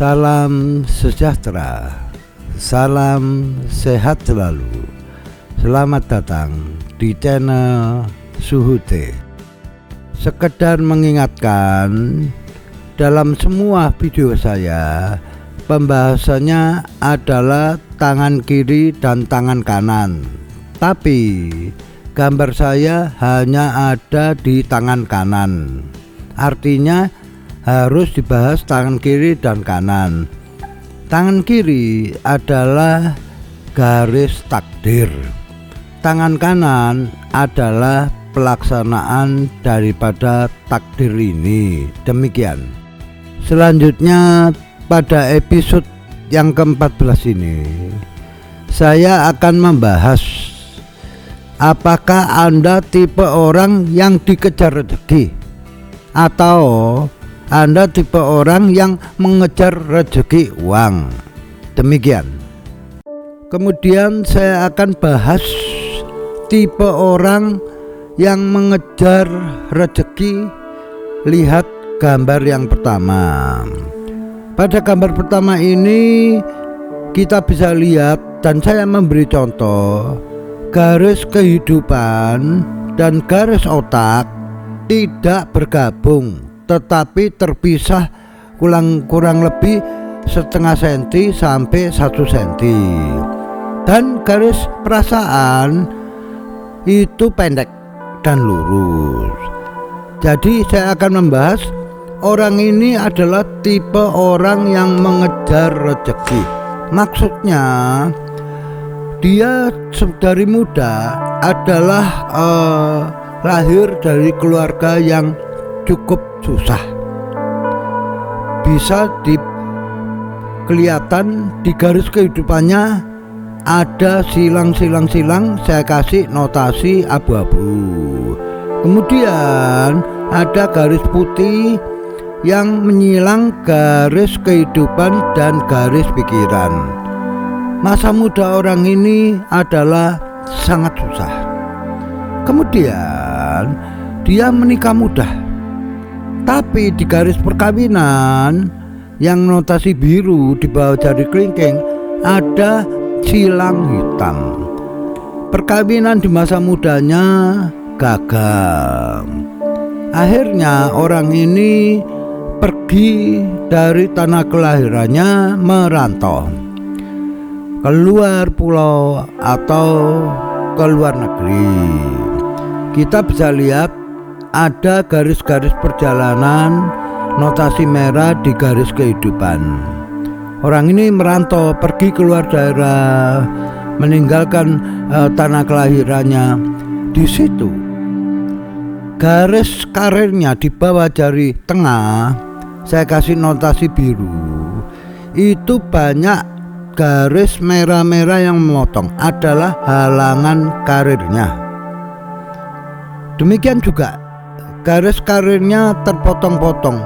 Salam sejahtera, salam sehat selalu. Selamat datang di channel Suhute. Sekedar mengingatkan, dalam semua video saya pembahasannya adalah tangan kiri dan tangan kanan, tapi gambar saya hanya ada di tangan kanan. Artinya harus dibahas tangan kiri dan kanan. Tangan kiri adalah garis takdir, tangan kanan adalah pelaksanaan daripada takdir ini. Demikian. Selanjutnya pada episode yang ke-14 ini saya akan membahas apakah Anda tipe orang yang dikejar rezeki atau Anda tipe orang yang mengejar rezeki uang. Demikian. Kemudian saya akan bahas tipe orang yang mengejar rezeki. Lihat gambar yang pertama. Pada gambar pertama ini kita bisa lihat, dan saya memberi contoh, garis kehidupan dan garis otak tidak bergabung, tetapi terpisah kurang lebih setengah senti sampai 1 senti. Dan garis perasaan itu pendek dan lurus. Jadi saya akan membahas orang ini adalah tipe orang yang mengejar rezeki. Maksudnya dia dari muda adalah lahir dari keluarga yang cukup susah. Bisa kelihatan di garis kehidupannya ada silang-silang, saya kasih notasi abu-abu. Kemudian ada garis putih yang menyilang garis kehidupan dan garis pikiran. Masa muda orang ini adalah sangat susah. Kemudian dia menikah muda, tapi di garis perkawinan yang notasi biru di bawah jari kelingking ada silang hitam. Perkawinan di masa mudanya gagal. Akhirnya orang ini pergi dari tanah kelahirannya, merantau keluar pulau atau ke luar negeri. Kita bisa lihat ada garis-garis perjalanan notasi merah di garis kehidupan. Orang ini merantau, pergi keluar daerah, meninggalkan tanah kelahirannya. Di situ garis karirnya di bawah jari tengah saya kasih notasi biru. Itu banyak garis merah-merah yang memotong, adalah halangan karirnya. Demikian juga garis karirnya terpotong-potong.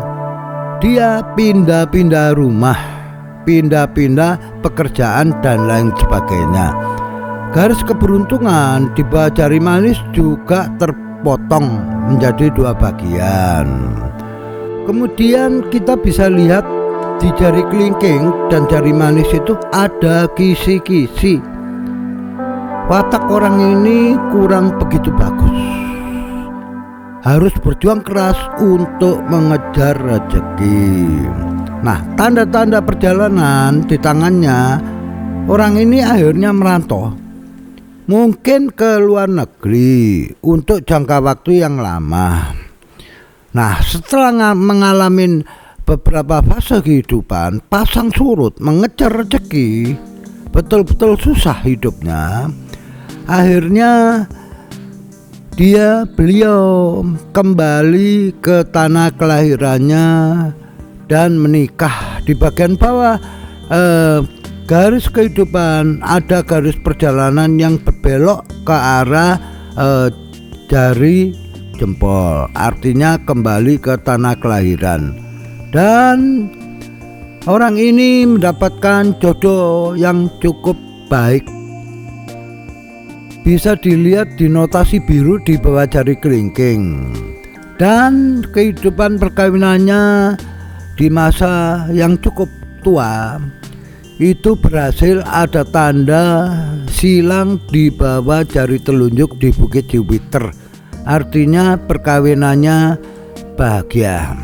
Dia pindah-pindah rumah, pindah-pindah pekerjaan dan lain sebagainya. Garis keberuntungan di bawah jari manis juga terpotong menjadi 2 bagian. Kemudian kita bisa lihat di jari kelingking dan jari manis itu ada kisi-kisi. Watak orang ini kurang begitu bagus. Harus berjuang keras untuk mengejar rezeki. Nah, tanda-tanda perjalanan di tangannya, orang ini akhirnya merantau, mungkin ke luar negeri untuk jangka waktu yang lama. Nah, setelah mengalami beberapa fase kehidupan pasang surut mengejar rezeki, betul-betul susah hidupnya. Akhirnya beliau kembali ke tanah kelahirannya dan menikah. Di bagian bawah garis kehidupan ada garis perjalanan yang berbelok ke arah jari jempol, artinya kembali ke tanah kelahiran. Dan orang ini mendapatkan jodoh yang cukup baik. Bisa dilihat di notasi biru di bawah jari kelingking. Dan kehidupan perkawinannya di masa yang cukup tua itu berhasil ada tanda silang di bawah jari telunjuk di Bukit Jupiter. Artinya perkawinannya bahagia.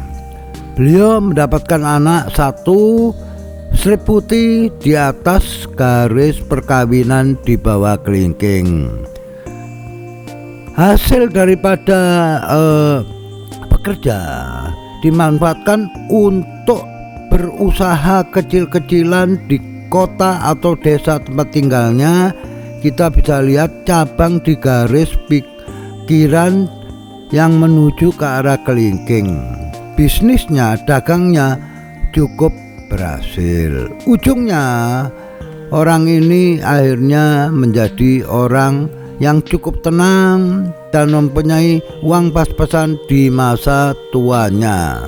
Beliau mendapatkan anak satu, slip putih di atas garis perkawinan di bawah kelingking. Hasil daripada bekerja dimanfaatkan untuk berusaha kecil-kecilan di kota atau desa tempat tinggalnya. Kita bisa lihat cabang di garis pikiran yang menuju ke arah kelingking. Bisnisnya, dagangnya cukup berhasil. Ujungnya orang ini akhirnya menjadi orang yang cukup tenang dan mempunyai uang pas-pasan di masa tuanya.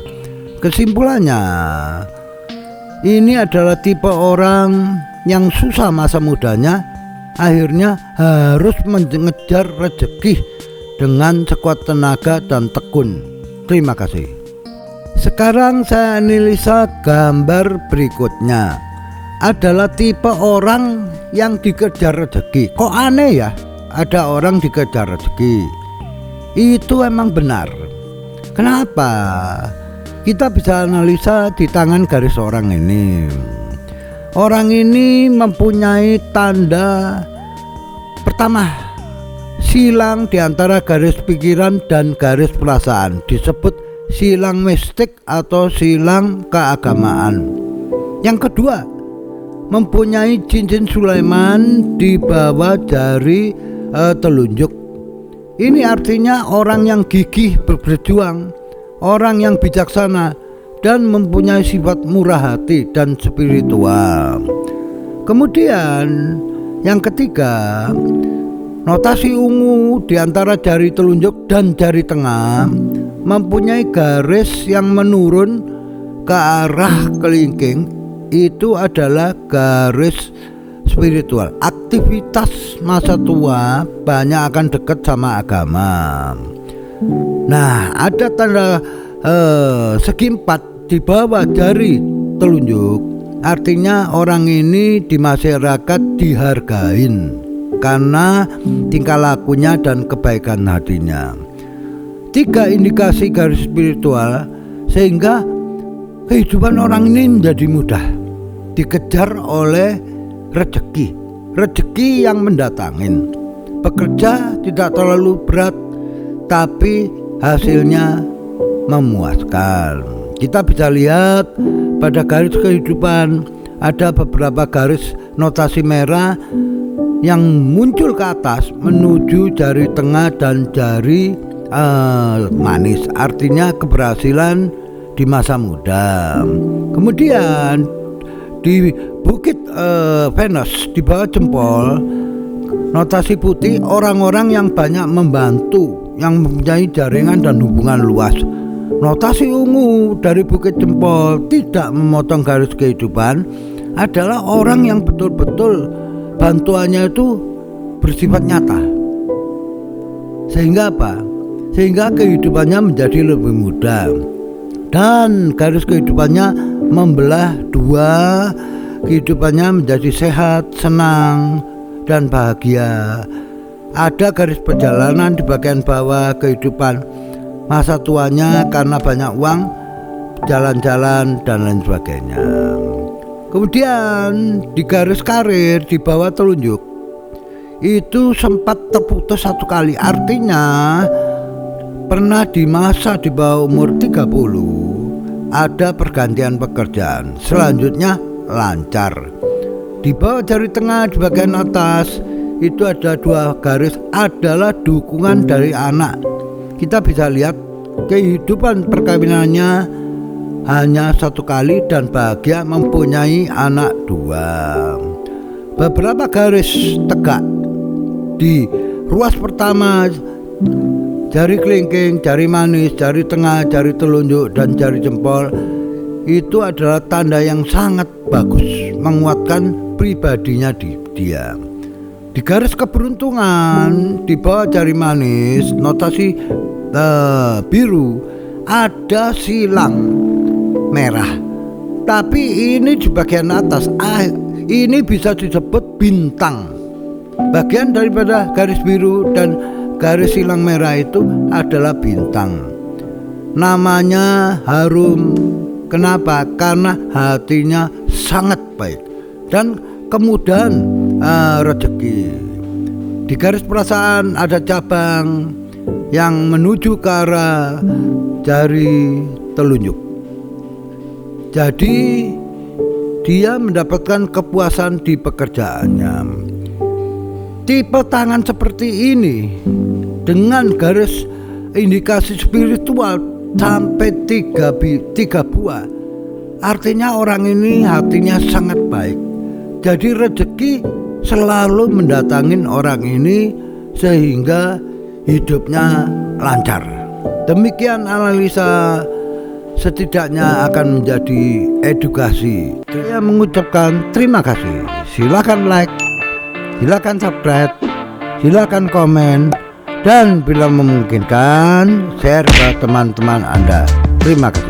Kesimpulannya, ini adalah tipe orang yang susah masa mudanya, akhirnya harus mengejar rezeki dengan sekuat tenaga dan tekun. Terima kasih. Sekarang saya analisa gambar berikutnya. Adalah tipe orang yang dikejar rezeki. Kok aneh ya? Ada orang dikejar rezeki. Itu emang benar. Kenapa? Kita bisa analisa di tangan garis orang ini. Orang ini mempunyai tanda pertama, silang di antara garis pikiran dan garis perasaan, disebut silang mistik atau silang keagamaan. Yang kedua, mempunyai cincin Sulaiman di bawah jari telunjuk. Ini artinya orang yang gigih berjuang, orang yang bijaksana dan mempunyai sifat murah hati dan spiritual. Kemudian yang ketiga, notasi ungu di antara jari telunjuk dan jari tengah mempunyai garis yang menurun ke arah kelingking. Itu adalah garis spiritual. Aktivitas masa tua banyak akan dekat sama agama. Nah, ada tanda segi empat di bawah jari telunjuk. Artinya orang ini di masyarakat dihargain karena tingkah lakunya dan kebaikan hatinya. 3 indikasi garis spiritual sehingga kehidupan orang ini menjadi mudah, dikejar oleh rezeki yang mendatangin. Bekerja tidak terlalu berat, tapi hasilnya memuaskan. Kita bisa lihat pada garis kehidupan ada beberapa garis notasi merah yang muncul ke atas menuju jari tengah dan jari manis, artinya keberhasilan di masa muda. Kemudian di Bukit Venus di bawah jempol, notasi putih, orang-orang yang banyak membantu, yang mempunyai jaringan dan hubungan luas. Notasi ungu dari Bukit Jempol, tidak memotong garis kehidupan, adalah orang yang betul-betul bantuannya itu bersifat nyata. Sehingga apa? Sehingga kehidupannya menjadi lebih mudah. Dan garis kehidupannya membelah dua, kehidupannya menjadi sehat, senang, dan bahagia. Ada garis perjalanan di bagian bawah kehidupan masa tuanya karena banyak uang, jalan-jalan dan lain sebagainya. Kemudian di garis karir di bawah telunjuk itu sempat terputus 1 kali, artinya pernah di masa di bawah umur 30 ada pergantian pekerjaan, selanjutnya lancar. Di bawah jari tengah di bagian atas itu ada 2 garis, adalah dukungan dari anak. Kita bisa lihat kehidupan perkawinannya hanya 1 kali dan bahagia mempunyai anak 2. Beberapa garis tegak di ruas pertama, jari kelingking, jari manis, jari tengah, jari telunjuk, dan jari jempol, itu adalah tanda yang sangat bagus, menguatkan pribadinya dia. Di garis keberuntungan di bawah jari manis, notasi biru, ada silang merah. Tapi ini di bagian atas, ini bisa disebut bintang. Bagian daripada garis biru dan garis silang merah itu adalah bintang. Namanya harum. Kenapa? Karena hatinya sangat baik dan kemudahan rezeki. Di garis perasaan ada cabang yang menuju ke arah jari telunjuk. Jadi dia mendapatkan kepuasan di pekerjaannya. Tipe tangan seperti ini dengan garis indikasi spiritual sampai tiga buah, artinya orang ini hatinya sangat baik. Jadi rezeki selalu mendatangin orang ini sehingga hidupnya lancar. Demikian analisa, setidaknya akan menjadi edukasi. Saya mengucapkan terima kasih. Silakan like, silakan subscribe, silakan komen, dan bila memungkinkan share ke teman-teman Anda. Terima kasih.